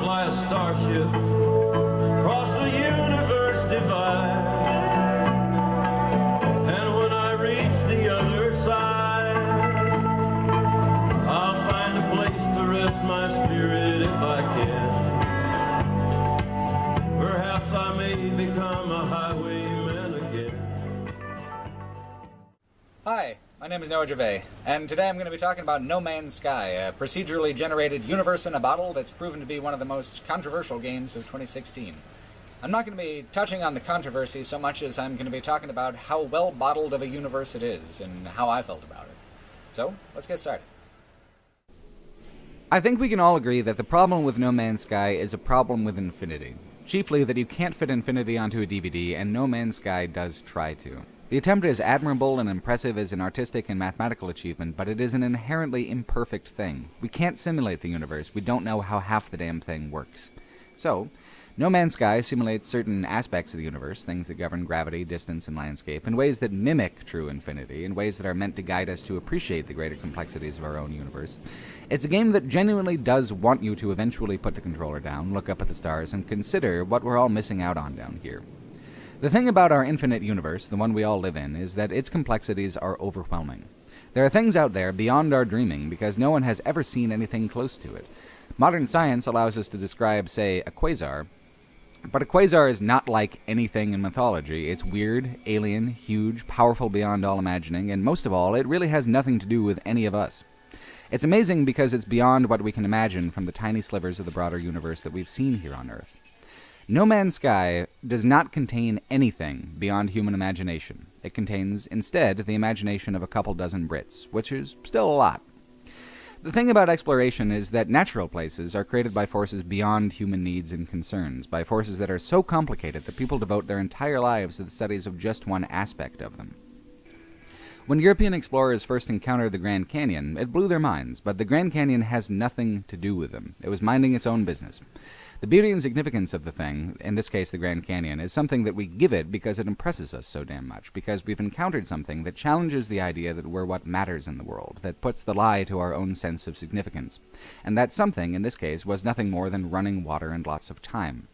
fly a starship across the universe divide. And when I reach the other side, I'll find a place to rest my spirit if I can. Perhaps I may become a highwayman again. Hi, my name is Noah Gervais, and today I'm going to be talking about No Man's Sky, a procedurally generated universe in a bottle that's proven to be one of the most controversial games of 2016. I'm not going to be touching on the controversy so much as I'm going to be talking about how well bottled of a universe it is, and how I felt about it. So, let's get started. I think we can all agree that the problem with No Man's Sky is a problem with infinity. Chiefly that you can't fit infinity onto a DVD, and No Man's Sky does try to. The attempt is admirable and impressive as an artistic and mathematical achievement, but it is an inherently imperfect thing. We can't simulate the universe, we don't know how half the damn thing works. So, No Man's Sky simulates certain aspects of the universe, things that govern gravity, distance, and landscape, in ways that mimic true infinity, in ways that are meant to guide us to appreciate the greater complexities of our own universe. It's a game that genuinely does want you to eventually put the controller down, look up at the stars, and consider what we're all missing out on down here. The thing about our infinite universe, the one we all live in, is that its complexities are overwhelming. There are things out there beyond our dreaming because no one has ever seen anything close to it. Modern science allows us to describe, say, a quasar, but a quasar is not like anything in mythology. It's weird, alien, huge, powerful beyond all imagining, and most of all, it really has nothing to do with any of us. It's amazing because it's beyond what we can imagine from the tiny slivers of the broader universe that we've seen here on Earth. No Man's Sky does not contain anything beyond human imagination. It contains, instead, the imagination of a couple dozen Brits, which is still a lot. The thing about exploration is that natural places are created by forces beyond human needs and concerns, by forces that are so complicated that people devote their entire lives to the studies of just one aspect of them. When European explorers first encountered the Grand Canyon, it blew their minds, but the Grand Canyon has nothing to do with them. It was minding its own business. The beauty and significance of the thing, in this case the Grand Canyon, is something that we give it because it impresses us so damn much, because we've encountered something that challenges the idea that we're what matters in the world, that puts the lie to our own sense of significance. And that something, in this case, was nothing more than running water and lots of time.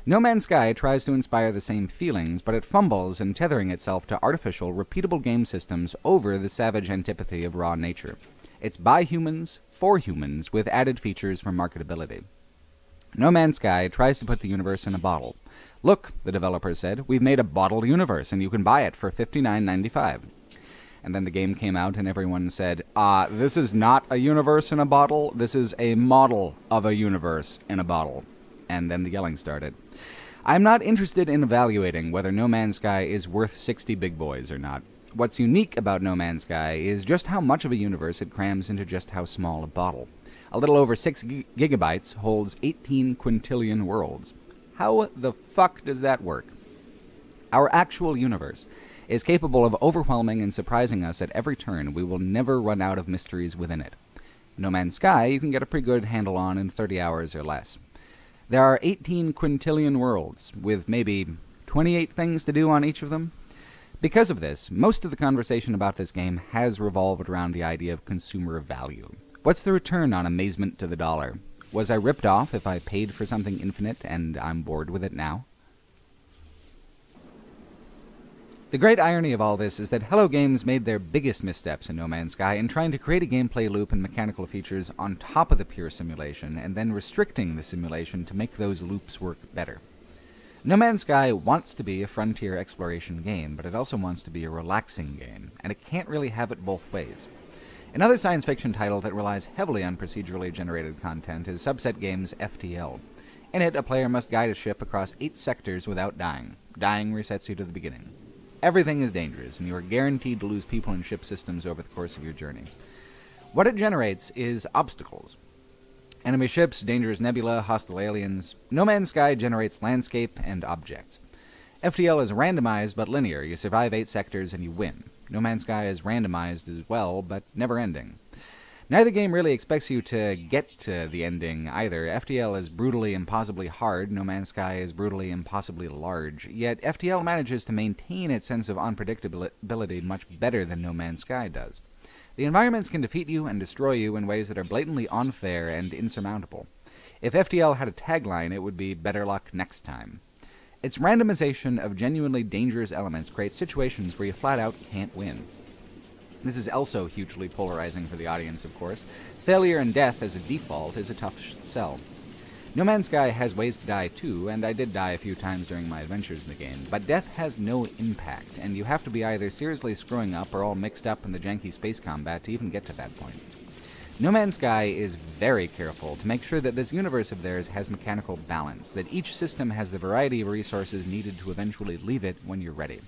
No Man's Sky tries to inspire the same feelings, but it fumbles in tethering itself to artificial, repeatable game systems over the savage antipathy of raw nature. It's by humans, for humans, with added features for marketability. No Man's Sky tries to put the universe in a bottle. Look, the developer said, we've made a bottled universe, and you can buy it for $59.95. And then the game came out, and everyone said, this is not a universe in a bottle, this is a model of a universe in a bottle. And then the yelling started. I'm not interested in evaluating whether No Man's Sky is worth 60 big boys or not. What's unique about No Man's Sky is just how much of a universe it crams into just how small a bottle. A little over 6 gigabytes holds 18 quintillion worlds. How the fuck does that work? Our actual universe is capable of overwhelming and surprising us at every turn. We will never run out of mysteries within it. No Man's Sky you can get a pretty good handle on in 30 hours or less. There are 18 quintillion worlds, with maybe 28 things to do on each of them. Because of this, most of the conversation about this game has revolved around the idea of consumer value. What's the return on amazement to the dollar? Was I ripped off if I paid for something infinite and I'm bored with it now? The great irony of all this is that Hello Games made their biggest missteps in No Man's Sky in trying to create a gameplay loop and mechanical features on top of the pure simulation, and then restricting the simulation to make those loops work better. No Man's Sky wants to be a frontier exploration game, but it also wants to be a relaxing game, and it can't really have it both ways. Another science fiction title that relies heavily on procedurally generated content is Subset Games' FTL. In it, a player must guide a ship across 8 sectors without dying. Dying resets you to the beginning. Everything is dangerous, and you are guaranteed to lose people and ship systems over the course of your journey. What it generates is obstacles. Enemy ships, dangerous nebula, hostile aliens. No Man's Sky generates landscape and objects. FTL is randomized but linear. You survive 8 sectors and you win. No Man's Sky is randomized as well, but never-ending. Neither game really expects you to get to the ending either. FTL is brutally impossibly hard, No Man's Sky is brutally impossibly large, yet FTL manages to maintain its sense of unpredictability much better than No Man's Sky does. The environments can defeat you and destroy you in ways that are blatantly unfair and insurmountable. If FTL had a tagline, it would be "Better luck next time." Its randomization of genuinely dangerous elements creates situations where you flat out can't win. This is also hugely polarizing for the audience, of course. Failure and death as a default is a tough sell. No Man's Sky has ways to die too, and I did die a few times during my adventures in the game, but death has no impact, and you have to be either seriously screwing up or all mixed up in the janky space combat to even get to that point. No Man's Sky is very careful to make sure that this universe of theirs has mechanical balance, that each system has the variety of resources needed to eventually leave it when you're ready.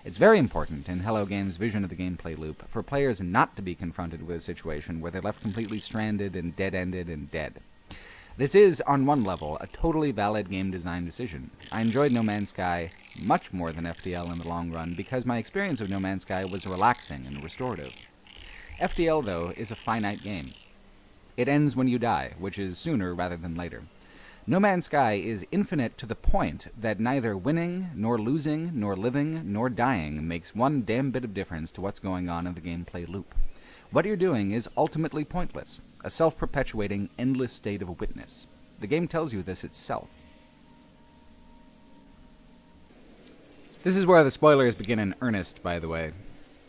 It's very important in Hello Games' vision of the gameplay loop for players not to be confronted with a situation where they're left completely stranded and dead-ended and dead. This is, on one level, a totally valid game design decision. I enjoyed No Man's Sky much more than FTL in the long run because my experience of No Man's Sky was relaxing and restorative. FTL, though, is a finite game. It ends when you die, which is sooner rather than later. No Man's Sky is infinite to the point that neither winning, nor losing, nor living, nor dying makes one damn bit of difference to what's going on in the gameplay loop. What you're doing is ultimately pointless, a self-perpetuating, endless state of witness. The game tells you this itself. This is where the spoilers begin in earnest, by the way.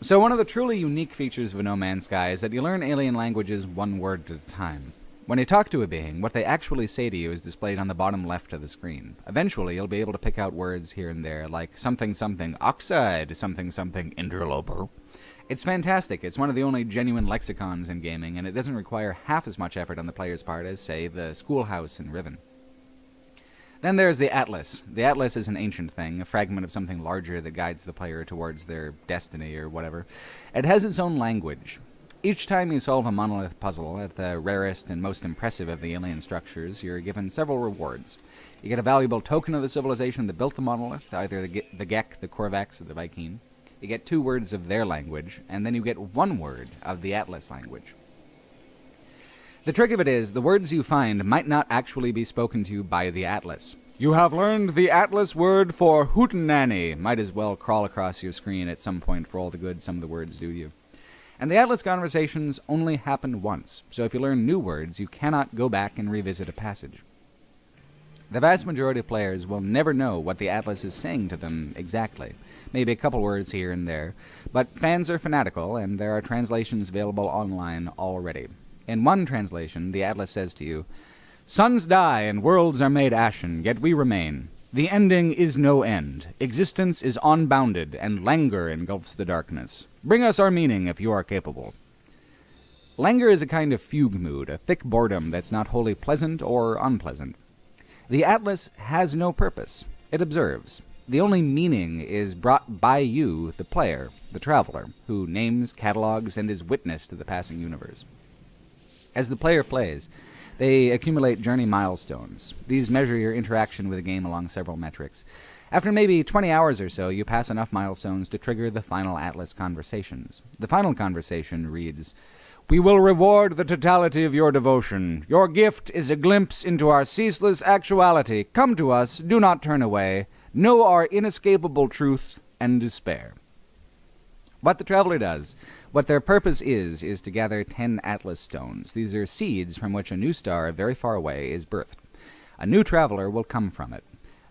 So one of the truly unique features of No Man's Sky is that you learn alien languages one word at a time. When you talk to a being, what they actually say to you is displayed on the bottom left of the screen. Eventually, you'll be able to pick out words here and there, like something something oxide, something something interloper. It's fantastic. It's one of the only genuine lexicons in gaming, and it doesn't require half as much effort on the player's part as, say, the schoolhouse in Riven. Then there's the Atlas. The Atlas is an ancient thing, a fragment of something larger that guides the player towards their destiny or whatever. It has its own language. Each time you solve a monolith puzzle at the rarest and most impressive of the alien structures, you're given several rewards. You get a valuable token of the civilization that built the monolith, either the Gek, the Korvax, or the Viking. You get 2 words of their language, and then you get 1 word of the Atlas language. The trick of it is, the words you find might not actually be spoken to you by the Atlas. You have learned the Atlas word for hootenanny. Might as well crawl across your screen at some point for all the good some of the words do you. And the Atlas conversations only happen once, so if you learn new words, you cannot go back and revisit a passage. The vast majority of players will never know what the Atlas is saying to them exactly. Maybe a couple words here and there, but fans are fanatical, and there are translations available online already. In one translation, the Atlas says to you, "Suns die and worlds are made ashen, yet we remain. The ending is no end. Existence is unbounded, and languor engulfs the darkness. Bring us our meaning if you are capable." Languor is a kind of fugue mood, a thick boredom that's not wholly pleasant or unpleasant. The Atlas has no purpose. It observes. The only meaning is brought by you, the player, the traveler, who names, catalogs, and is witness to the passing universe. As the player plays, they accumulate journey milestones. These measure your interaction with the game along several metrics. After maybe 20 hours or so, you pass enough milestones to trigger the final Atlas conversations. The final conversation reads, "We will reward the totality of your devotion. Your gift is a glimpse into our ceaseless actuality. Come to us, do not turn away. Know our inescapable truth and despair." What the traveler does, what their purpose is to gather 10 Atlas stones. These are seeds from which a new star very far away is birthed. A new traveler will come from it.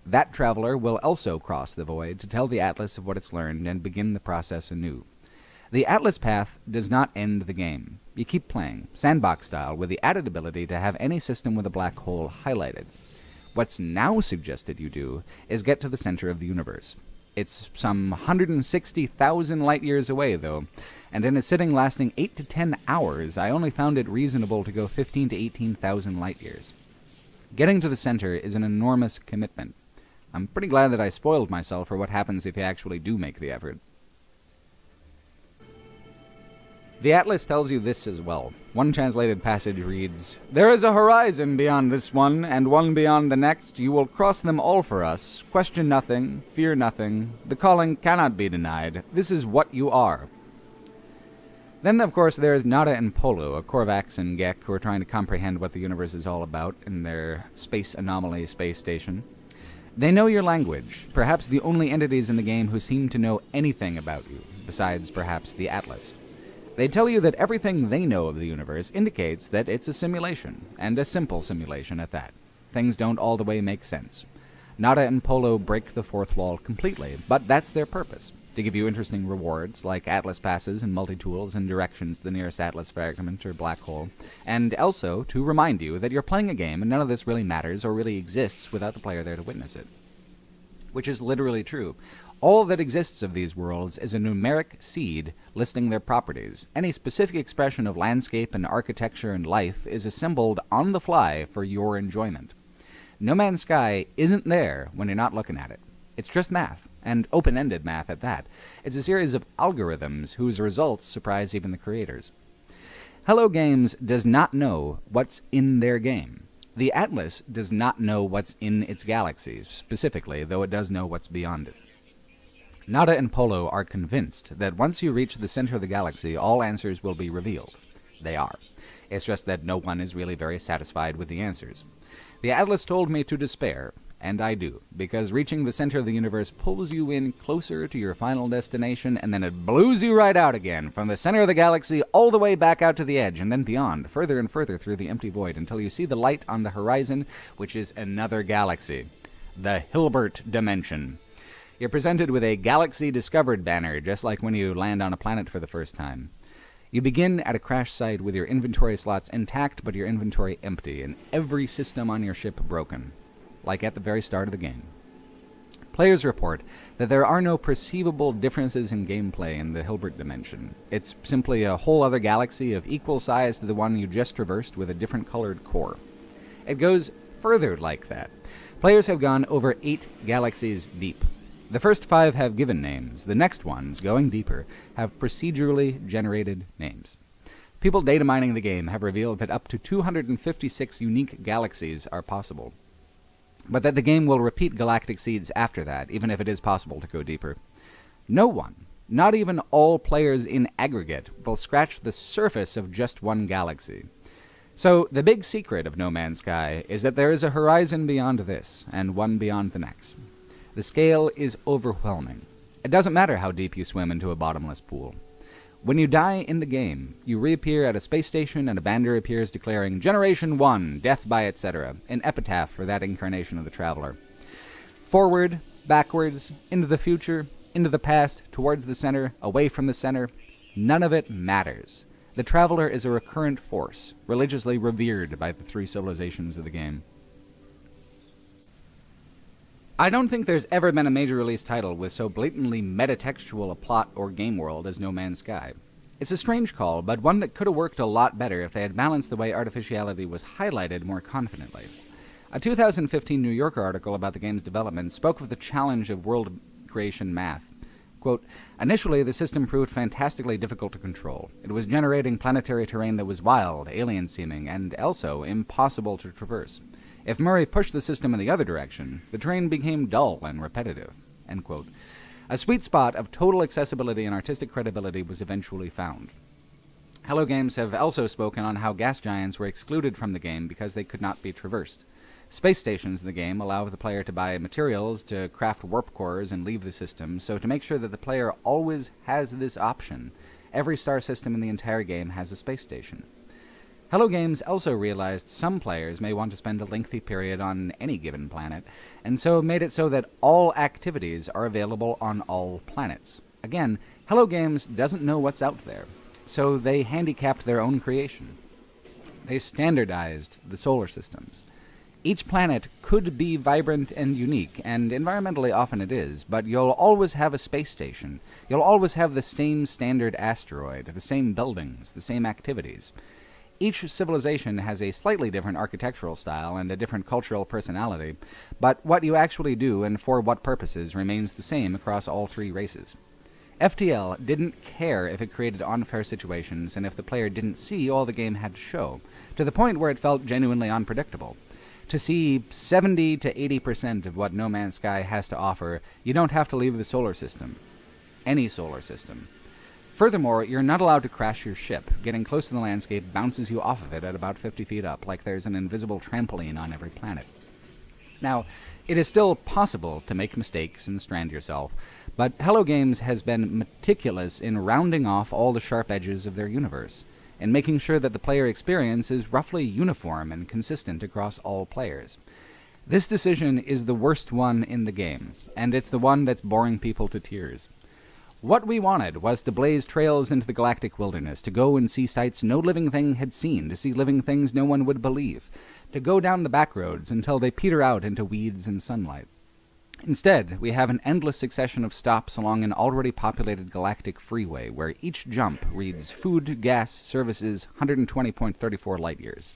That traveler will also cross the void to tell the Atlas of what it's learned and begin the process anew. The Atlas path does not end the game. You keep playing, sandbox style, with the added ability to have any system with a black hole highlighted. What's now suggested you do is get to the center of the universe. It's some 160,000 light-years away, though, and in a sitting lasting 8 to 10 hours, I only found it reasonable to go 15 to 18,000 light-years. Getting to the center is an enormous commitment. I'm pretty glad that I spoiled myself for what happens if you actually do make the effort. The Atlas tells you this as well. One translated passage reads, "There is a horizon beyond this one, and one beyond the next. You will cross them all for us. Question nothing, fear nothing. The calling cannot be denied. This is what you are." Then, of course, there is Nada and Polo, a Korvax and Gek, who are trying to comprehend what the universe is all about in their space anomaly space station. They know your language, perhaps the only entities in the game who seem to know anything about you, besides perhaps the Atlas. They tell you that everything they know of the universe indicates that it's a simulation, and a simple simulation at that. Things don't all the way make sense. Nada and Polo break the fourth wall completely, but that's their purpose. To give you interesting rewards, like Atlas passes and multi-tools and directions to the nearest Atlas fragment or black hole, and also to remind you that you're playing a game and none of this really matters or really exists without the player there to witness it. Which is literally true. All that exists of these worlds is a numeric seed listing their properties. Any specific expression of landscape and architecture and life is assembled on the fly for your enjoyment. No Man's Sky isn't there when you're not looking at it. It's just math, and open-ended math at that. It's a series of algorithms whose results surprise even the creators. Hello Games does not know what's in their game. The Atlas does not know what's in its galaxy, specifically, though it does know what's beyond it. Nada and Polo are convinced that once you reach the center of the galaxy, all answers will be revealed. They are. It's just that no one is really very satisfied with the answers. The Atlas told me to despair, and I do, because reaching the center of the universe pulls you in closer to your final destination, and then it blows you right out again, from the center of the galaxy all the way back out to the edge, and then beyond, further and further through the empty void, until you see the light on the horizon, which is another galaxy. The Hilbert Dimension. You're presented with a Galaxy Discovered banner, just like when you land on a planet for the first time. You begin at a crash site with your inventory slots intact, but your inventory empty, and every system on your ship broken, like at the very start of the game. Players report that there are no perceivable differences in gameplay in the Hilbert Dimension. It's simply a whole other galaxy of equal size to the one you just traversed with a different colored core. It goes further like that. Players have gone over 8 galaxies deep. The first 5 have given names. The next ones, going deeper, have procedurally generated names. People data mining the game have revealed that up to 256 unique galaxies are possible, but that the game will repeat galactic seeds after that, even if it is possible to go deeper. No one, not even all players in aggregate, will scratch the surface of just one galaxy. So the big secret of No Man's Sky is that there is a horizon beyond this, and one beyond the next. The scale is overwhelming. It doesn't matter how deep you swim into a bottomless pool. When you die in the game, you reappear at a space station and a banner appears declaring Generation 1, Death by etc., an epitaph for that incarnation of the Traveler. Forward, backwards, into the future, into the past, towards the center, away from the center, none of it matters. The Traveler is a recurrent force, religiously revered by the 3 civilizations of the game. I don't think there's ever been a major release title with so blatantly metatextual a plot or game world as No Man's Sky. It's a strange call, but one that could have worked a lot better if they had balanced the way artificiality was highlighted more confidently. A 2015 New Yorker article about the game's development spoke of the challenge of world creation math. Quote, initially, the system proved fantastically difficult to control. It was generating planetary terrain that was wild, alien-seeming, and also impossible to traverse. If Murray pushed the system in the other direction, the terrain became dull and repetitive. End quote. A sweet spot of total accessibility and artistic credibility was eventually found. Hello Games have also spoken on how gas giants were excluded from the game because they could not be traversed. Space stations in the game allow the player to buy materials to craft warp cores and leave the system, so to make sure that the player always has this option, every star system in the entire game has a space station. Hello Games also realized some players may want to spend a lengthy period on any given planet, and so made it so that all activities are available on all planets. Again, Hello Games doesn't know what's out there, so they handicapped their own creation. They standardized the solar systems. Each planet could be vibrant and unique, and environmentally often it is, but you'll always have a space station. You'll always have the same standard asteroid, the same buildings, the same activities. Each civilization has a slightly different architectural style and a different cultural personality, but what you actually do and for what purposes remains the same across all 3 races. FTL didn't care if it created unfair situations and if the player didn't see all the game had to show, to the point where it felt genuinely unpredictable. To see 70 to 80% of what No Man's Sky has to offer, you don't have to leave the solar system. Any solar system. Furthermore, you're not allowed to crash your ship. Getting close to the landscape bounces you off of it at about 50 feet up, like there's an invisible trampoline on every planet. Now, it is still possible to make mistakes and strand yourself, but Hello Games has been meticulous in rounding off all the sharp edges of their universe, and making sure that the player experience is roughly uniform and consistent across all players. This decision is the worst one in the game, and it's the one that's boring people to tears. What we wanted was to blaze trails into the galactic wilderness, to go and see sights no living thing had seen, to see living things no one would believe, to go down the back roads until they peter out into weeds and sunlight. Instead, we have an endless succession of stops along an already populated galactic freeway where each jump reads food, gas, services, 120.34 light years.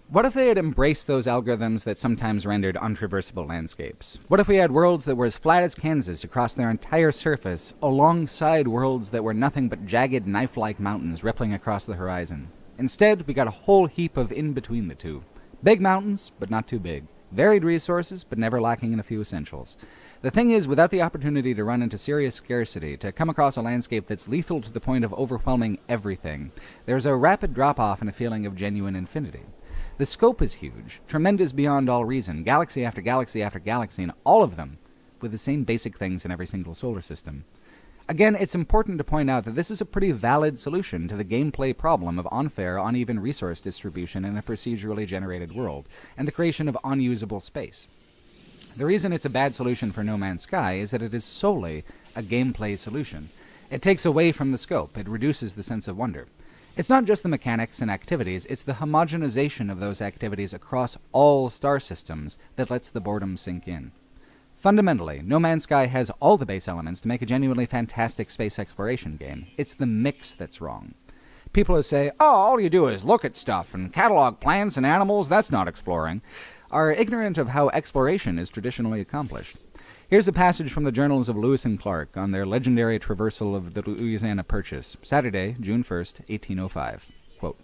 What if they had embraced those algorithms that sometimes rendered untraversable landscapes? What if we had worlds that were as flat as Kansas across their entire surface, alongside worlds that were nothing but jagged knife-like mountains rippling across the horizon? Instead, we got a whole heap of in between the two. Big mountains, but not too big. Varied resources, but never lacking in a few essentials. The thing is, without the opportunity to run into serious scarcity, to come across a landscape that's lethal to the point of overwhelming everything, there's a rapid drop-off and a feeling of genuine infinity. The scope is huge, tremendous beyond all reason, galaxy after galaxy after galaxy, and all of them with the same basic things in every single solar system. Again, it's important to point out that this is a pretty valid solution to the gameplay problem of unfair, uneven resource distribution in a procedurally generated world, and the creation of unusable space. The reason it's a bad solution for No Man's Sky is that it is solely a gameplay solution. It takes away from the scope, it reduces the sense of wonder. It's not just the mechanics and activities, it's the homogenization of those activities across all star systems that lets the boredom sink in. Fundamentally, No Man's Sky has all the base elements to make a genuinely fantastic space exploration game. It's the mix that's wrong. People who say, oh, all you do is look at stuff and catalog plants and animals, that's not exploring, are ignorant of how exploration is traditionally accomplished. Here's a passage from the journals of Lewis and Clark on their legendary traversal of the Louisiana Purchase, Saturday, June 1st, 1805. Quote,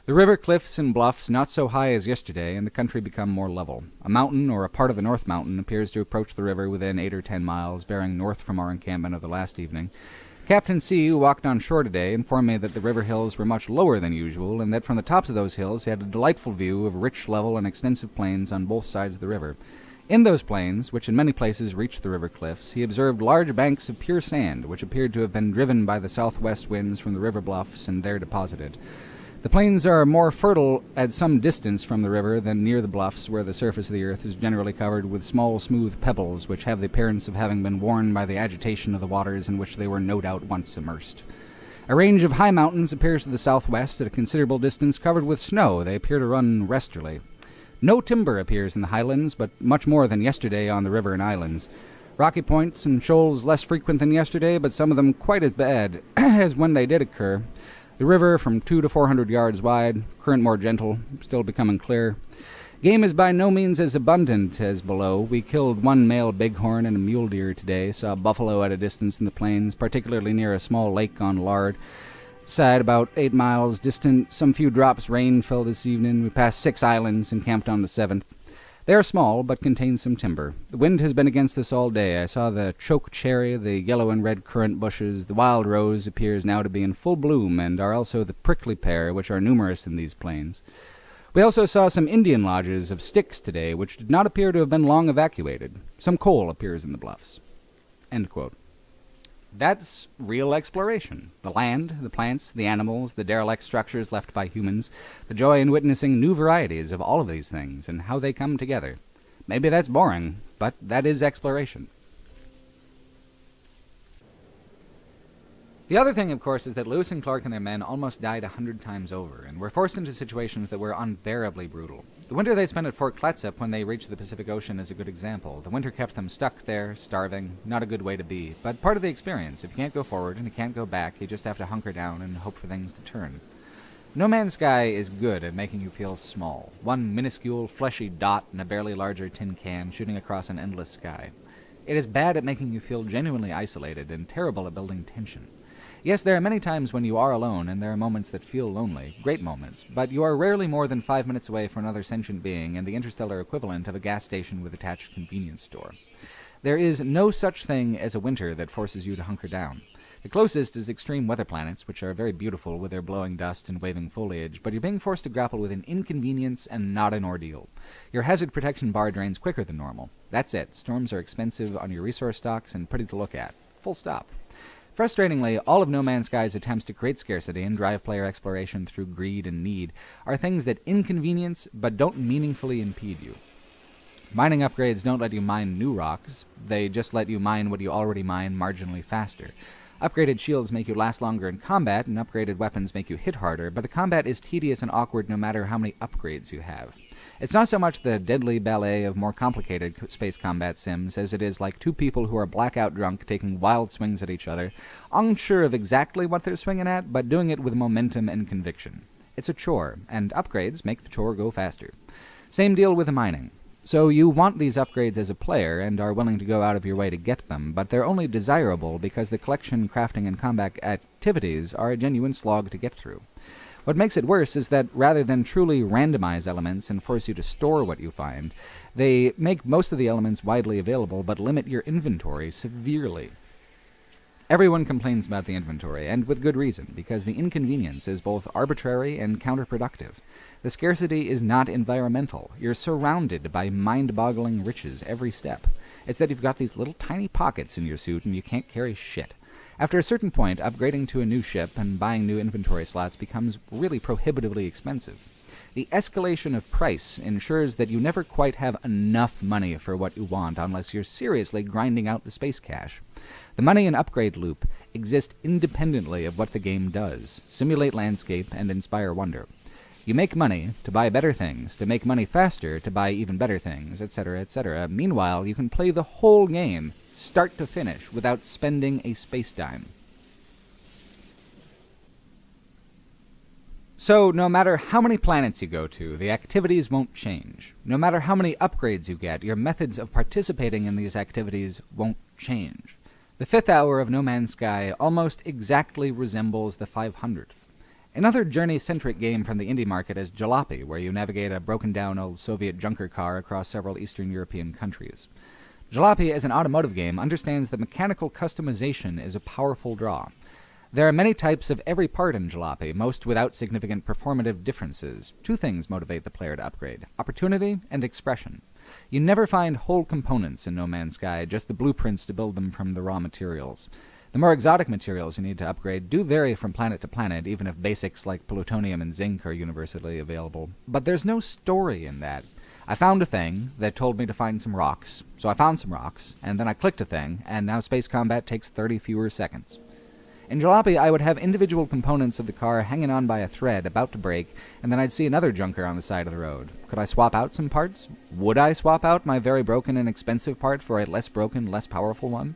the river cliffs and bluffs not so high as yesterday, and the country become more level. A mountain, or a part of the North Mountain, appears to approach the river within 8 or 10 miles, bearing north from our encampment of the last evening. Captain C., who walked on shore today, informed me that the river hills were much lower than usual, and that from the tops of those hills he had a delightful view of rich, level, and extensive plains on both sides of the river. In those plains, which in many places reached the river cliffs, he observed large banks of pure sand, which appeared to have been driven by the southwest winds from the river bluffs and there deposited. The plains are more fertile at some distance from the river than near the bluffs, where the surface of the earth is generally covered with small, smooth pebbles, which have the appearance of having been worn by the agitation of the waters in which they were no doubt once immersed. A range of high mountains appears to the southwest at a considerable distance, covered with snow. They appear to run westerly. No timber appears in the highlands, but much more than yesterday on the river and islands. Rocky points and shoals less frequent than yesterday, but some of them quite as bad as when they did occur. The river from 200 to 400 yards wide, current more gentle, still becoming clear. Game is by no means as abundant as below. We killed one male bighorn and a mule deer today, saw buffalo at a distance in the plains, particularly near a small lake on Lard. Side about 8 miles distant, some few drops rain fell this evening. We passed 6 islands and camped on the 7th. They are small, but contain some timber. The wind has been against us all day. I saw the choke cherry, the yellow and red currant bushes. The wild rose appears now to be in full bloom, and are also the prickly pear, which are numerous in these plains. We also saw some Indian lodges of sticks today, which did not appear to have been long evacuated. Some coal appears in the bluffs. End quote. That's real exploration. The land, the plants, the animals, the derelict structures left by humans, the joy in witnessing new varieties of all of these things and how they come together. Maybe that's boring, but that is exploration. The other thing, of course, is that Lewis and Clark and their men almost died 100 times over, and were forced into situations that were unbearably brutal. The winter they spent at Fort Clatsop when they reached the Pacific Ocean is a good example. The winter kept them stuck there, starving, not a good way to be, but part of the experience. If you can't go forward and you can't go back, you just have to hunker down and hope for things to turn. No Man's Sky is good at making you feel small, one minuscule, fleshy dot in a barely larger tin can shooting across an endless sky. It is bad at making you feel genuinely isolated and terrible at building tension. Yes, there are many times when you are alone, and there are moments that feel lonely, great moments, but you are rarely more than 5 minutes away from another sentient being and the interstellar equivalent of a gas station with attached convenience store. There is no such thing as a winter that forces you to hunker down. The closest is extreme weather planets, which are very beautiful with their blowing dust and waving foliage, but you're being forced to grapple with an inconvenience and not an ordeal. Your hazard protection bar drains quicker than normal. That's it. Storms are expensive on your resource stocks and pretty to look at. Full stop. Frustratingly, all of No Man's Sky's attempts to create scarcity and drive player exploration through greed and need are things that inconvenience but don't meaningfully impede you. Mining upgrades don't let you mine new rocks, they just let you mine what you already mine marginally faster. Upgraded shields make you last longer in combat, and upgraded weapons make you hit harder, but the combat is tedious and awkward no matter how many upgrades you have. It's not so much the deadly ballet of more complicated space combat sims as it is like two people who are blackout drunk taking wild swings at each other, unsure of exactly what they're swinging at, but doing it with momentum and conviction. It's a chore, and upgrades make the chore go faster. Same deal with the mining. So you want these upgrades as a player and are willing to go out of your way to get them, but they're only desirable because the collection, crafting, and combat activities are a genuine slog to get through. What makes it worse is that rather than truly randomize elements and force you to store what you find, they make most of the elements widely available but limit your inventory severely. Everyone complains about the inventory, and with good reason, because the inconvenience is both arbitrary and counterproductive. The scarcity is not environmental. You're surrounded by mind-boggling riches every step. It's that you've got these little tiny pockets in your suit and you can't carry shit. After a certain point, upgrading to a new ship and buying new inventory slots becomes really prohibitively expensive. The escalation of price ensures that you never quite have enough money for what you want unless you're seriously grinding out the space cash. The money and upgrade loop exist independently of what the game does, simulate landscape and inspire wonder. You make money to buy better things, to make money faster to buy even better things, etc., etc. Meanwhile, you can play the whole game, start to finish, without spending a space dime. So, no matter how many planets you go to, the activities won't change. No matter how many upgrades you get, your methods of participating in these activities won't change. The 5th hour of No Man's Sky almost exactly resembles the 500th. Another journey-centric game from the indie market is Jalopy, where you navigate a broken-down old Soviet junker car across several Eastern European countries. Jalopy, as an automotive game, understands that mechanical customization is a powerful draw. There are many types of every part in Jalopy, most without significant performative differences. Two things motivate the player to upgrade: opportunity and expression. You never find whole components in No Man's Sky, just the blueprints to build them from the raw materials. The more exotic materials you need to upgrade do vary from planet to planet, even if basics like plutonium and zinc are universally available. But there's no story in that. I found a thing that told me to find some rocks, so I found some rocks, and then I clicked a thing, and now space combat takes 30 fewer seconds. In Jalopy, I would have individual components of the car hanging on by a thread about to break, and then I'd see another junker on the side of the road. Could I swap out some parts? Would I swap out my very broken and expensive part for a less broken, less powerful one?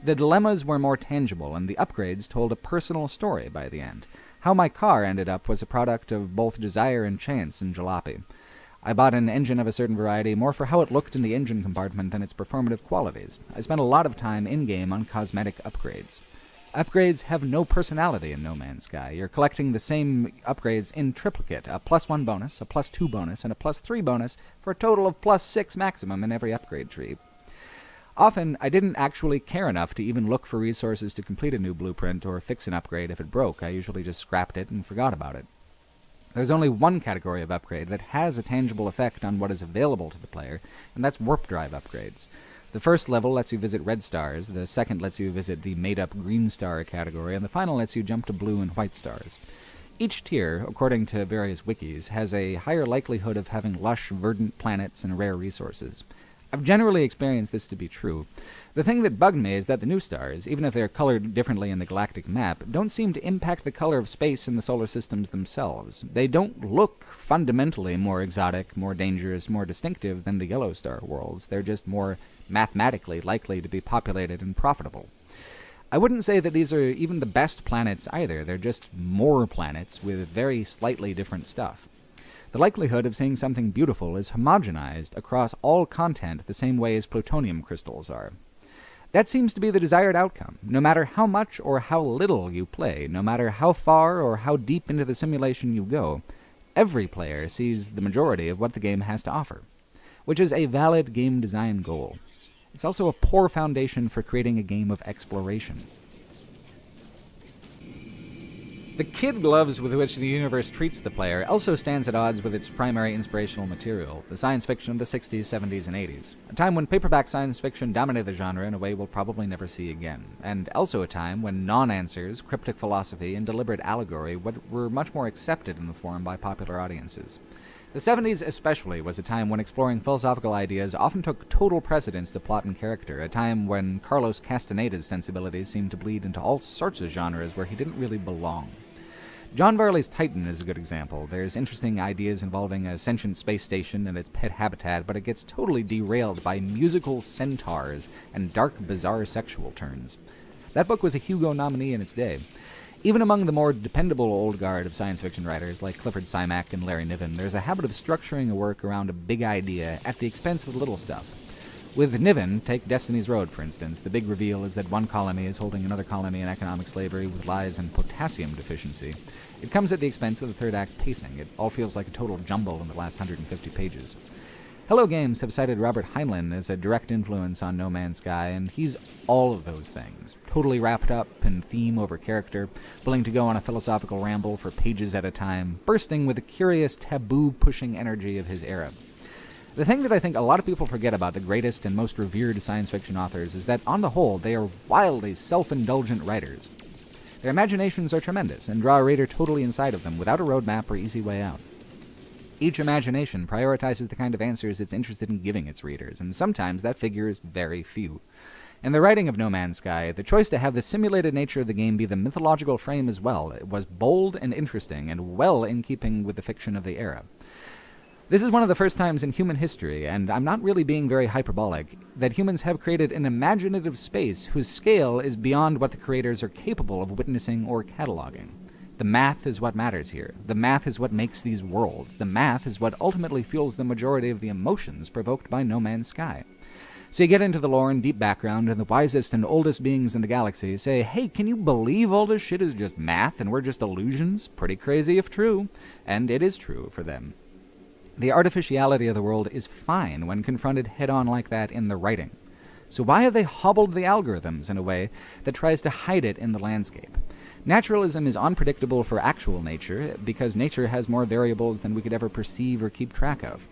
The dilemmas were more tangible, and the upgrades told a personal story by the end. How my car ended up was a product of both desire and chance in Jalopy. I bought an engine of a certain variety more for how it looked in the engine compartment than its performative qualities. I spent a lot of time in-game on cosmetic upgrades. Upgrades have no personality in No Man's Sky. You're collecting the same upgrades in triplicate, a +1 bonus, a +2 bonus, and a +3 bonus, for a total of +6 maximum in every upgrade tree. Often, I didn't actually care enough to even look for resources to complete a new blueprint or fix an upgrade if it broke. I usually just scrapped it and forgot about it. There's only one category of upgrade that has a tangible effect on what is available to the player, and that's warp drive upgrades. The first level lets you visit red stars, the second lets you visit the made-up green star category, and the final lets you jump to blue and white stars. Each tier, according to various wikis, has a higher likelihood of having lush, verdant planets and rare resources. I've generally experienced this to be true. The thing that bugged me is that the new stars, even if they're colored differently in the galactic map, don't seem to impact the color of space in the solar systems themselves. They don't look fundamentally more exotic, more dangerous, more distinctive than the yellow star worlds. They're just more mathematically likely to be populated and profitable. I wouldn't say that these are even the best planets either. They're just more planets with very slightly different stuff. The likelihood of seeing something beautiful is homogenized across all content the same way as plutonium crystals are. That seems to be the desired outcome. No matter how much or how little you play, no matter how far or how deep into the simulation you go, every player sees the majority of what the game has to offer, which is a valid game design goal. It's also a poor foundation for creating a game of exploration. The kid gloves with which the universe treats the player also stands at odds with its primary inspirational material, the science fiction of the 60s, 70s, and 80s, a time when paperback science fiction dominated the genre in a way we'll probably never see again, and also a time when non-answers, cryptic philosophy, and deliberate allegory were much more accepted in the form by popular audiences. The 70s especially was a time when exploring philosophical ideas often took total precedence to plot and character, a time when Carlos Castaneda's sensibilities seemed to bleed into all sorts of genres where he didn't really belong. John Varley's Titan is a good example. There's interesting ideas involving a sentient space station and its pet habitat, but it gets totally derailed by musical centaurs and dark, bizarre sexual turns. That book was a Hugo nominee in its day. Even among the more dependable old guard of science fiction writers like Clifford Simak and Larry Niven, there's a habit of structuring a work around a big idea at the expense of the little stuff. With Niven, take Destiny's Road, for instance. The big reveal is that one colony is holding another colony in economic slavery with lies and potassium deficiency. It comes at the expense of the third act pacing. It all feels like a total jumble in the last 150 pages. Hello Games have cited Robert Heinlein as a direct influence on No Man's Sky, and he's all of those things. Totally wrapped up in theme over character, willing to go on a philosophical ramble for pages at a time, bursting with the curious, taboo-pushing energy of his era. The thing that I think a lot of people forget about the greatest and most revered science fiction authors is that, on the whole, they are wildly self-indulgent writers. Their imaginations are tremendous and draw a reader totally inside of them without a roadmap or easy way out. Each imagination prioritizes the kind of answers it's interested in giving its readers, and sometimes that figure is very few. In the writing of No Man's Sky, the choice to have the simulated nature of the game be the mythological frame as well was bold and interesting, and well in keeping with the fiction of the era. This is one of the first times in human history, and I'm not really being very hyperbolic, that humans have created an imaginative space whose scale is beyond what the creators are capable of witnessing or cataloging. The math is what matters here. The math is what makes these worlds. The math is what ultimately fuels the majority of the emotions provoked by No Man's Sky. So you get into the lore and deep background, and the wisest and oldest beings in the galaxy say, hey, can you believe all this shit is just math and we're just illusions? Pretty crazy if true. And it is true for them. The artificiality of the world is fine when confronted head-on like that in the writing. So why have they hobbled the algorithms in a way that tries to hide it in the landscape? Naturalism is unpredictable for actual nature because nature has more variables than we could ever perceive or keep track of.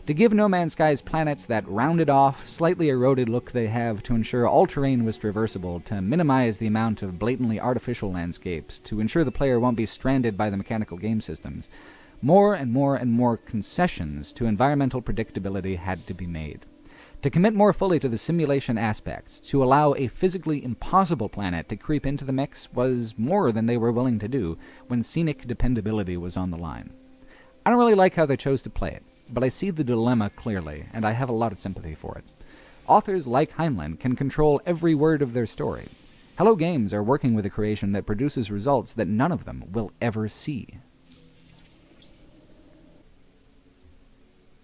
To give No Man's Sky's planets that rounded off, slightly eroded look they have, to ensure all terrain was traversable, to minimize the amount of blatantly artificial landscapes, to ensure the player won't be stranded by the mechanical game systems, more and more and more concessions to environmental predictability had to be made. To commit more fully to the simulation aspects, to allow a physically impossible planet to creep into the mix, was more than they were willing to do when scenic dependability was on the line. I don't really like how they chose to play it, but I see the dilemma clearly, and I have a lot of sympathy for it. Authors like Heinlein can control every word of their story. Hello Games are working with a creation that produces results that none of them will ever see.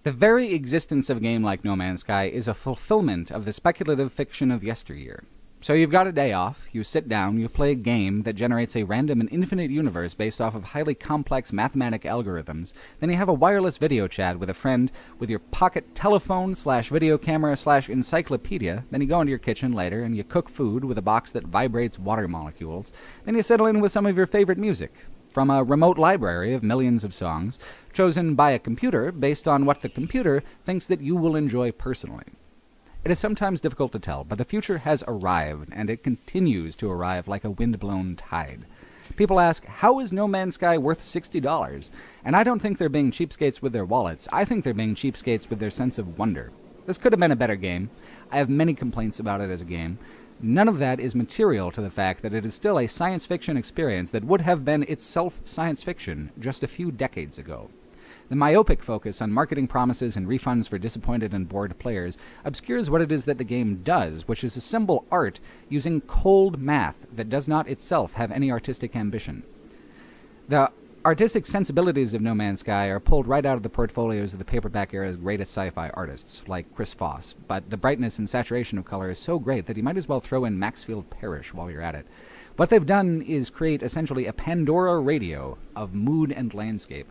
The very existence of a game like No Man's Sky is a fulfillment of the speculative fiction of yesteryear. So you've got a day off, you sit down, you play a game that generates a random and infinite universe based off of highly complex mathematic algorithms, then you have a wireless video chat with a friend with your pocket telephone / video camera / encyclopedia, then you go into your kitchen later and you cook food with a box that vibrates water molecules, then you settle in with some of your favorite music from a remote library of millions of songs, chosen by a computer based on what the computer thinks that you will enjoy personally. It is sometimes difficult to tell, but the future has arrived, and it continues to arrive like a wind-blown tide. People ask, how is No Man's Sky worth $60? And I don't think they're being cheapskates with their wallets. I think they're being cheapskates with their sense of wonder. This could have been a better game. I have many complaints about it as a game. None of that is material to the fact that it is still a science fiction experience that would have been itself science fiction just a few decades ago. The myopic focus on marketing promises and refunds for disappointed and bored players obscures what it is that the game does, which is assemble art using cold math that does not itself have any artistic ambition. The artistic sensibilities of No Man's Sky are pulled right out of the portfolios of the paperback era's greatest sci-fi artists, like Chris Foss, but the brightness and saturation of color is so great that you might as well throw in Maxfield Parrish while you're at it. What they've done is create essentially a Pandora radio of mood and landscape.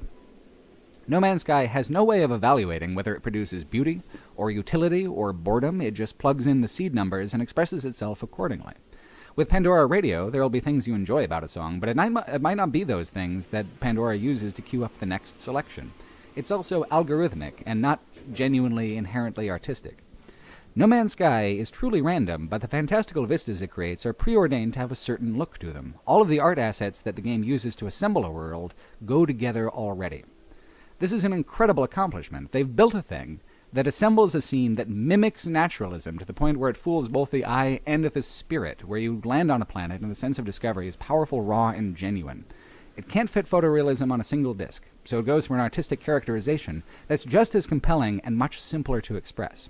No Man's Sky has no way of evaluating whether it produces beauty, or utility, or boredom. It just plugs in the seed numbers and expresses itself accordingly. With Pandora Radio, there will be things you enjoy about a song, but it might not be those things that Pandora uses to queue up the next selection. It's also algorithmic and not genuinely inherently artistic. No Man's Sky is truly random, but the fantastical vistas it creates are preordained to have a certain look to them. All of the art assets that the game uses to assemble a world go together already. This is an incredible accomplishment. They've built a thing that assembles a scene that mimics naturalism to the point where it fools both the eye and the spirit, where you land on a planet and the sense of discovery is powerful, raw, and genuine. It can't fit photorealism on a single disc, so it goes for an artistic characterization that's just as compelling and much simpler to express.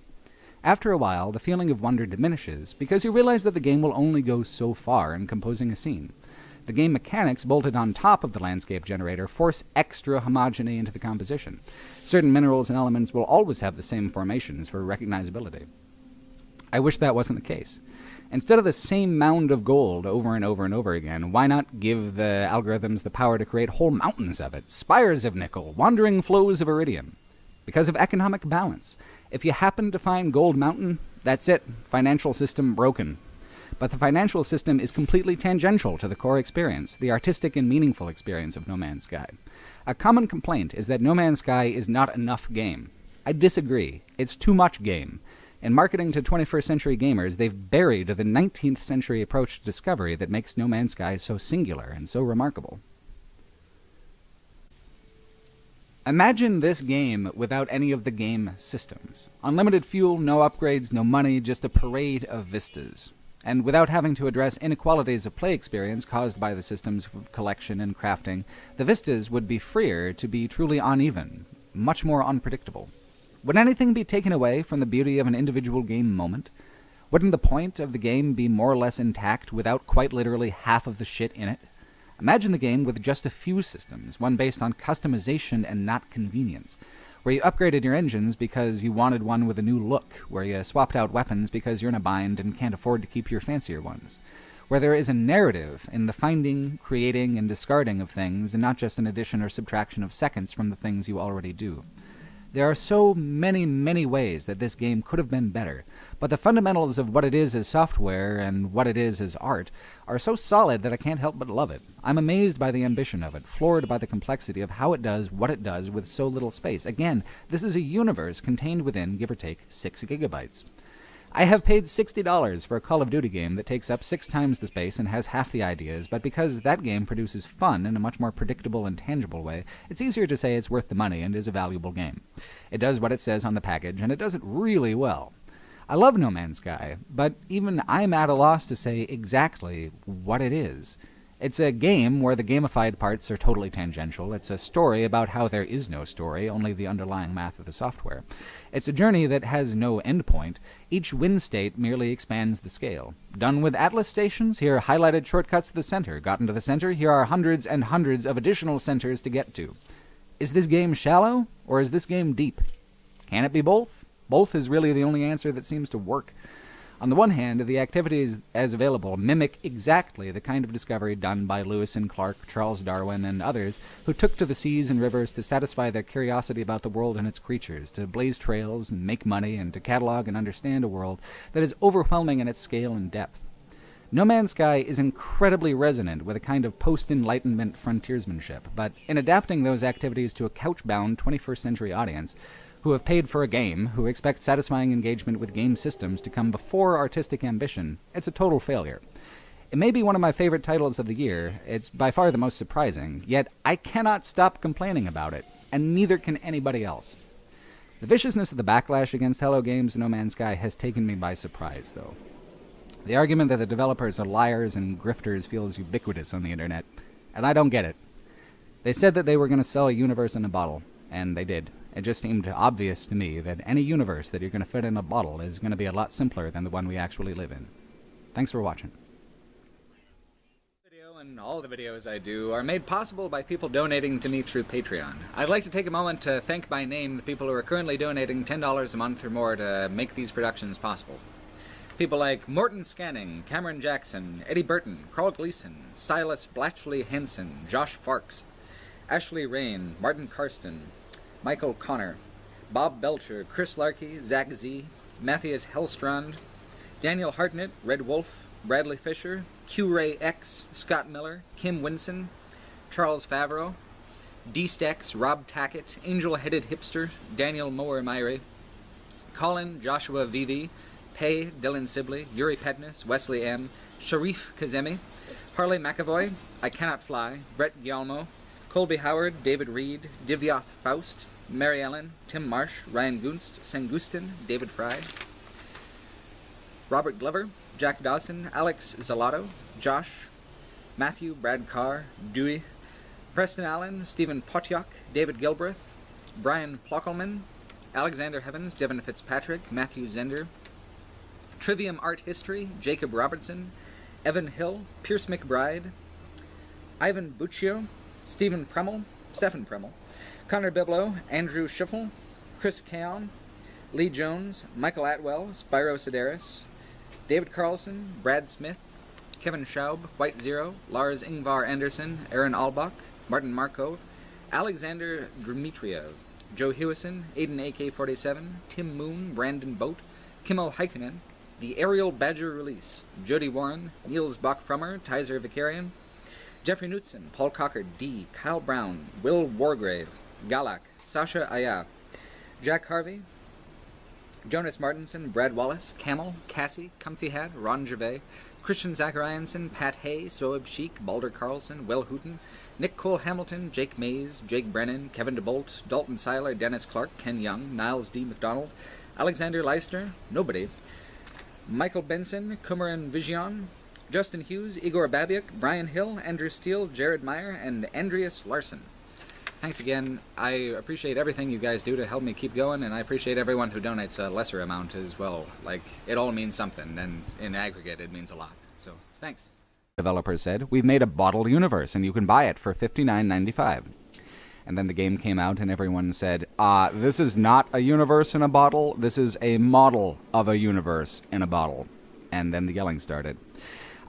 After a while, the feeling of wonder diminishes because you realize that the game will only go so far in composing a scene. The game mechanics bolted on top of the landscape generator force extra homogeny into the composition. Certain minerals and elements will always have the same formations for recognizability. I wish that wasn't the case. Instead of the same mound of gold over and over and over again, why not give the algorithms the power to create whole mountains of it, spires of nickel, wandering flows of iridium? Because of economic balance. If you happen to find Gold Mountain, that's it. Financial system broken. But the financial system is completely tangential to the core experience, the artistic and meaningful experience of No Man's Sky. A common complaint is that No Man's Sky is not enough game. I disagree. It's too much game. In marketing to 21st century gamers, they've buried the 19th century approach to discovery that makes No Man's Sky so singular and so remarkable. Imagine this game without any of the game systems. Unlimited fuel, no upgrades, no money, just a parade of vistas. And without having to address inequalities of play experience caused by the system's collection and crafting, the vistas would be freer to be truly uneven, much more unpredictable. Would anything be taken away from the beauty of an individual game moment? Wouldn't the point of the game be more or less intact without quite literally half of the shit in it? Imagine the game with just a few systems, one based on customization and not convenience, where you upgraded your engines because you wanted one with a new look, where you swapped out weapons because you're in a bind and can't afford to keep your fancier ones, where there is a narrative in the finding, creating, and discarding of things, and not just an addition or subtraction of seconds from the things you already do. There are so many, many ways that this game could have been better, but the fundamentals of what it is as software and what it is as art are so solid that I can't help but love it. I'm amazed by the ambition of it, floored by the complexity of how it does what it does with so little space. Again, this is a universe contained within, give or take, 6 gigabytes. I have paid $60 for a Call of Duty game that takes up 6 times the space and has half the ideas, but because that game produces fun in a much more predictable and tangible way, it's easier to say it's worth the money and is a valuable game. It does what it says on the package, and it does it really well. I love No Man's Sky, but even I'm at a loss to say exactly what it is. It's a game where the gamified parts are totally tangential. It's a story about how there is no story, only the underlying math of the software. It's a journey that has no endpoint. Each win state merely expands the scale. Done with Atlas stations, here are highlighted shortcuts to the center. Gotten to the center, here are hundreds and hundreds of additional centers to get to. Is this game shallow, or is this game deep? Can it be both? Both is really the only answer that seems to work. On the one hand, the activities as available mimic exactly the kind of discovery done by Lewis and Clark, Charles Darwin, and others who took to the seas and rivers to satisfy their curiosity about the world and its creatures, to blaze trails and make money, and to catalog and understand a world that is overwhelming in its scale and depth. No Man's Sky is incredibly resonant with a kind of post-Enlightenment frontiersmanship, but in adapting those activities to a couch-bound 21st century audience, who have paid for a game, who expect satisfying engagement with game systems to come before artistic ambition, it's a total failure. It may be one of my favorite titles of the year, it's by far the most surprising, yet I cannot stop complaining about it, and neither can anybody else. The viciousness of the backlash against Hello Games and No Man's Sky has taken me by surprise, though. The argument that the developers are liars and grifters feels ubiquitous on the internet, and I don't get it. They said that they were going to sell a universe in a bottle, and they did. It just seemed obvious to me that any universe that you're going to fit in a bottle is going to be a lot simpler than the one we actually live in. Thanks for watching. This video and all the videos I do are made possible by people donating to me through Patreon. I'd like to take a moment to thank by name the people who are currently donating $10 a month or more to make these productions possible. People like Morton Scanning, Cameron Jackson, Eddie Burton, Carl Gleason, Silas Blatchley Henson, Josh Farks, Ashley Rain, Martin Karsten, Michael Connor, Bob Belcher, Chris Larkey, Zach Z, Matthias Hellstrand, Daniel Hartnett, Red Wolf, Bradley Fisher, Q-Ray X, Scott Miller, Kim Winson, Charles Favreau, D-Stex, Rob Tackett, Angel-Headed Hipster, Daniel Mower-Myrie, Colin, Joshua VV, Pei, Dylan Sibley, Yuri Petnis, Wesley M., Sharif Kazemi, Harley McAvoy, I Cannot Fly, Brett Gialmo, Colby Howard, David Reed, Divyath Faust, Mary Ellen, Tim Marsh, Ryan Gunst, Sengustin, David Fry, Robert Glover, Jack Dawson, Alex Zalato, Josh, Matthew, Brad Carr, Dewey, Preston Allen, Stephen Potyak, David Gilbreth, Brian Plockelman, Alexander Heavens, Devin Fitzpatrick, Matthew Zender, Trivium Art History, Jacob Robertson, Evan Hill, Pierce McBride, Ivan Buccio, Stephen Premmel, Connor Biblo, Andrew Schiffel, Chris Kaon, Lee Jones, Michael Atwell, Spyro Sedaris, David Carlson, Brad Smith, Kevin Schaub, White Zero, Lars Ingvar Anderson, Aaron Albach, Martin Markov, Alexander Dmitriev, Joe Hewison, Aiden AK-47, Tim Moon, Brandon Boat, Kimmo Heikkinen, The Aerial Badger Release, Jody Warren, Niels Bach-Frummer, Tizer Vicarian, Jeffrey Knutson, Paul Cocker, D, Kyle Brown, Will Wargrave, Galak, Sasha Aya, Jack Harvey, Jonas Martinson, Brad Wallace, Camel, Cassie, Comfy Hat, Ron Gervais, Christian Zacharianson, Pat Hay, Soeb Sheik, Balder Carlson, Will Hooten, Nick Cole Hamilton, Jake Mays, Jake Brennan, Kevin DeBolt, Dalton Seiler, Dennis Clark, Ken Young, Niles D. McDonald, Alexander Leistner, Nobody, Michael Benson, Kumaran Vigion, Justin Hughes, Igor Babiak, Brian Hill, Andrew Steele, Jared Meyer, and Andreas Larson. Thanks again. I appreciate everything you guys do to help me keep going, and I appreciate everyone who donates a lesser amount as well. Like, it all means something, and in aggregate, it means a lot. So, thanks. Developer said, "We've made a bottle universe, and you can buy it for $59.95. And then the game came out, and everyone said, this is not a universe in a bottle. This is a model of a universe in a bottle. And then the yelling started.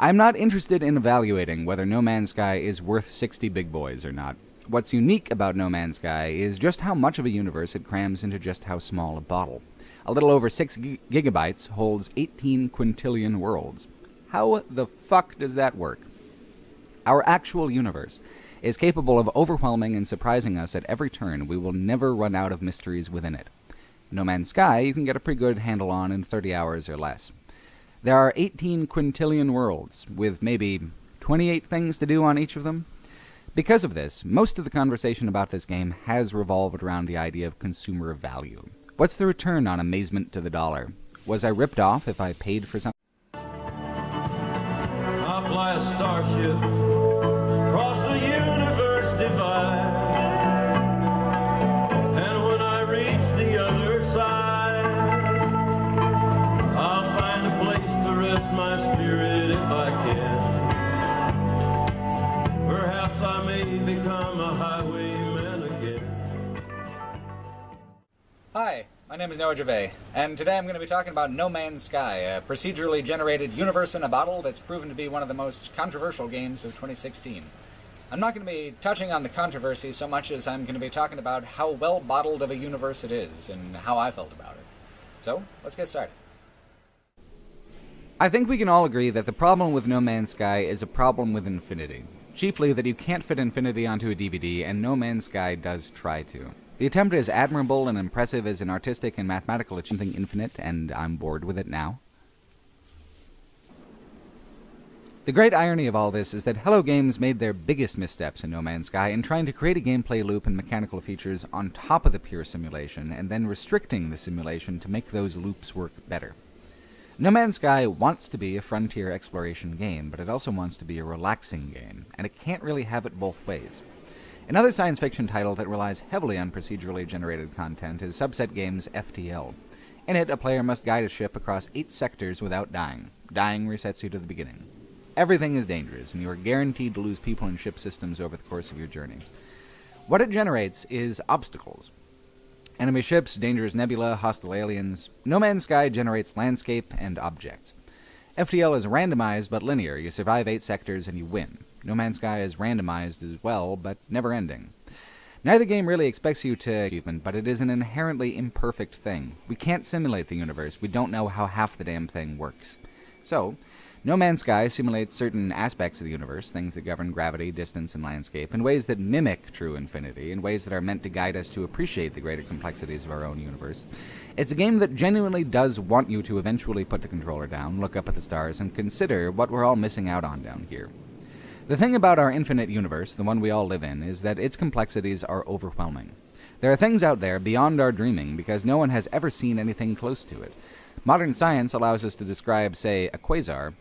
I'm not interested in evaluating whether No Man's Sky is worth 60 big boys or not. What's unique about No Man's Sky is just how much of a universe it crams into just how small a bottle. A little over 6 gigabytes holds 18 quintillion worlds. How the fuck does that work? Our actual universe is capable of overwhelming and surprising us at every turn. We will never run out of mysteries within it. No Man's Sky you can get a pretty good handle on in 30 hours or less. There are 18 quintillion worlds, with maybe 28 things to do on each of them. Because of this, most of the conversation about this game has revolved around the idea of consumer value. What's the return on amazement to the dollar? Was I ripped off if I paid for something? I fly a starship across the universe divide, and when I reach the other side, I'll find a place to rest my spirit if I can. Perhaps I may become a highwayman again. Hi, my name is Noah Gervais, and today I'm going to be talking about No Man's Sky, a procedurally generated universe in a bottle that's proven to be one of the most controversial games of 2016. I'm not going to be touching on the controversy so much as I'm going to be talking about how well bottled of a universe it is, and how I felt about it. So, let's get started. I think we can all agree that the problem with No Man's Sky is a problem with infinity. Chiefly that you can't fit infinity onto a DVD, and No Man's Sky does try to. The attempt is admirable and impressive as an artistic and mathematical achievement infinite, and I'm bored with it now. The great irony of all this is that Hello Games made their biggest missteps in No Man's Sky in trying to create a gameplay loop and mechanical features on top of the pure simulation, and then restricting the simulation to make those loops work better. No Man's Sky wants to be a frontier exploration game, but it also wants to be a relaxing game, and it can't really have it both ways. Another science fiction title that relies heavily on procedurally generated content is Subset Games' FTL. In it, a player must guide a ship across 8 sectors without dying. Dying resets you to the beginning. Everything is dangerous, and you are guaranteed to lose people and ship systems over the course of your journey. What it generates is obstacles. Enemy ships, dangerous nebula, hostile aliens. No Man's Sky generates landscape and objects. FTL is randomized but linear. You survive 8 sectors and you win. No Man's Sky is randomized as well, but never ending. Neither game really expects you to achievement, but it is an inherently imperfect thing. We can't simulate the universe. We don't know how half the damn thing works. So, No Man's Sky simulates certain aspects of the universe, things that govern gravity, distance, and landscape, in ways that mimic true infinity, in ways that are meant to guide us to appreciate the greater complexities of our own universe. It's a game that genuinely does want you to eventually put the controller down, look up at the stars, and consider what we're all missing out on down here. The thing about our infinite universe, the one we all live in, is that its complexities are overwhelming. There are things out there beyond our dreaming because no one has ever seen anything close to it. Modern science allows us to describe, say, a quasar,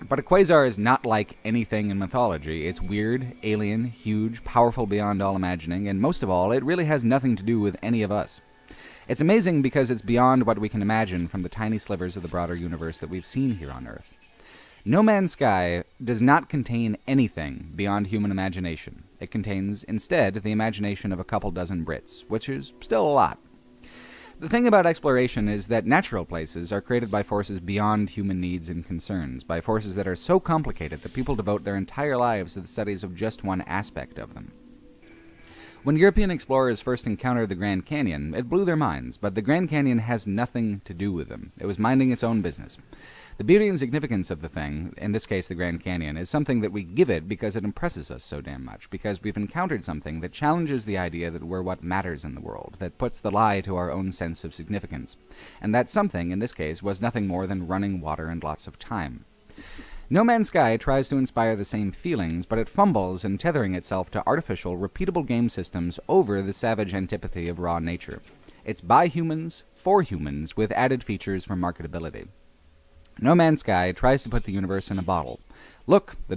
but a quasar is not like anything in mythology. It's weird, alien, huge, powerful beyond all imagining, and most of all, it really has nothing to do with any of us. It's amazing because it's beyond what we can imagine from the tiny slivers of the broader universe that we've seen here on Earth. No Man's Sky does not contain anything beyond human imagination. It contains, instead, the imagination of a couple dozen Brits, which is still a lot. The thing about exploration is that natural places are created by forces beyond human needs and concerns, by forces that are so complicated that people devote their entire lives to the studies of just one aspect of them. When European explorers first encountered the Grand Canyon, it blew their minds, but the Grand Canyon has nothing to do with them. It was minding its own business. The beauty and significance of the thing, in this case the Grand Canyon, is something that we give it because it impresses us so damn much, because we've encountered something that challenges the idea that we're what matters in the world, that puts the lie to our own sense of significance. And that something, in this case, was nothing more than running water and lots of time. No Man's Sky tries to inspire the same feelings, but it fumbles in tethering itself to artificial, repeatable game systems over the savage antipathy of raw nature. It's by humans, for humans, with added features for marketability. No Man's Sky tries to put the universe in a bottle. Look, the